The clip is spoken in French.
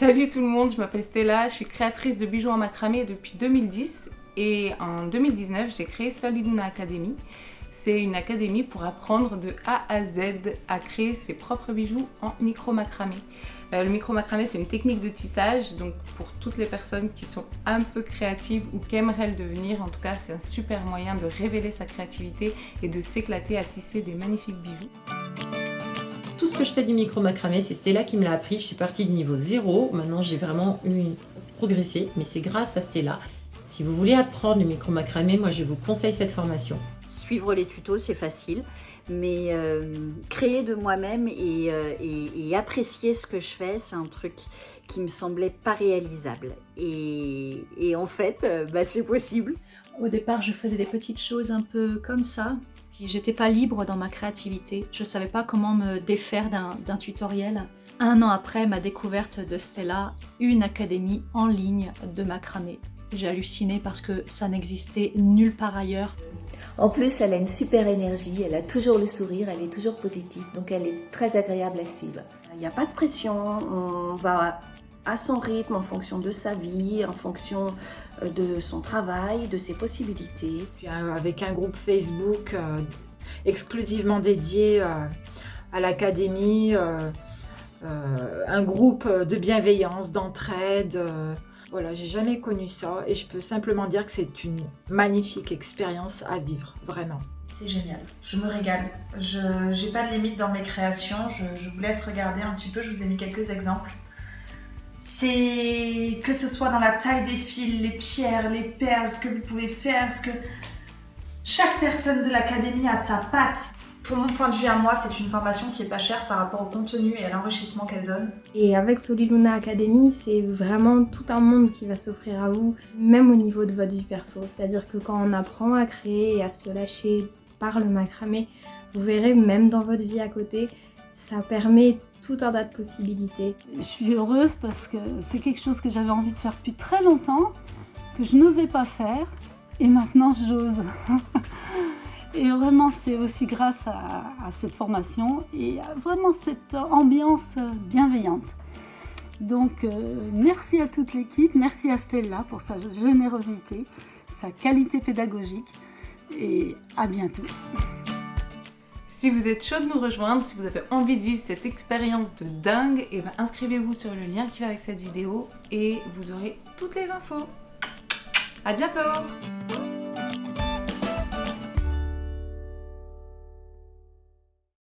Salut tout le monde, je m'appelle Stella, je suis créatrice de bijoux en macramé depuis 2010 et en 2019 j'ai créé Soliluna Academy. C'est une académie pour apprendre de A à Z à créer ses propres bijoux en micro-macramé. Le micro-macramé c'est une technique de tissage, donc pour toutes les personnes qui sont un peu créatives ou qui aimeraient le devenir, en tout cas c'est un super moyen de révéler sa créativité et de s'éclater à tisser des magnifiques bijoux. Tout ce que je sais du micro-macramé, c'est Stella qui me l'a appris. Je suis partie du niveau 0. Maintenant, j'ai vraiment progressé, mais c'est grâce à Stella. Si vous voulez apprendre le micro-macramé, moi, je vous conseille cette formation. Suivre les tutos, c'est facile, mais créer de moi-même et apprécier ce que je fais, c'est un truc qui me semblait pas réalisable. Et en fait, c'est possible. Au départ, je faisais des petites choses un peu comme ça. Puis j'étais pas libre dans ma créativité. Je savais pas comment me défaire d'un tutoriel. 1 an après ma découverte de Stella, une académie en ligne de macramé. J'ai halluciné parce que ça n'existait nulle part ailleurs. En plus, elle a une super énergie, elle a toujours le sourire, elle est toujours positive, donc elle est très agréable à suivre. Il n'y a pas de pression, on va à son rythme, en fonction de sa vie, en fonction de son travail, de ses possibilités. Puis avec un groupe Facebook exclusivement dédié à l'académie, un groupe de bienveillance, d'entraide. Voilà, j'ai jamais connu ça et je peux simplement dire que c'est une magnifique expérience à vivre, vraiment. C'est génial, je me régale. Je n'ai pas de limite dans mes créations, je vous laisse regarder un petit peu, je vous ai mis quelques exemples. C'est que ce soit dans la taille des fils, les pierres, les perles, ce que vous pouvez faire, ce que chaque personne de l'académie a sa patte. Pour mon point de vue à moi, c'est une formation qui est pas chère par rapport au contenu et à l'enrichissement qu'elle donne. Et avec Soliluna Academy, c'est vraiment tout un monde qui va s'offrir à vous, même au niveau de votre vie perso. C'est-à-dire que quand on apprend à créer et à se lâcher par le macramé, vous verrez même dans votre vie à côté, ça permet tout un tas de possibilités. Je suis heureuse parce que c'est quelque chose que j'avais envie de faire depuis très longtemps, que je n'osais pas faire, et maintenant j'ose. Et vraiment, c'est aussi grâce à cette formation et à vraiment cette ambiance bienveillante. Donc, merci à toute l'équipe, merci à Stella pour sa générosité, sa qualité pédagogique, et à bientôt. Si vous êtes chaud de nous rejoindre, si vous avez envie de vivre cette expérience de dingue, inscrivez-vous sur le lien qui va avec cette vidéo et vous aurez toutes les infos. À bientôt!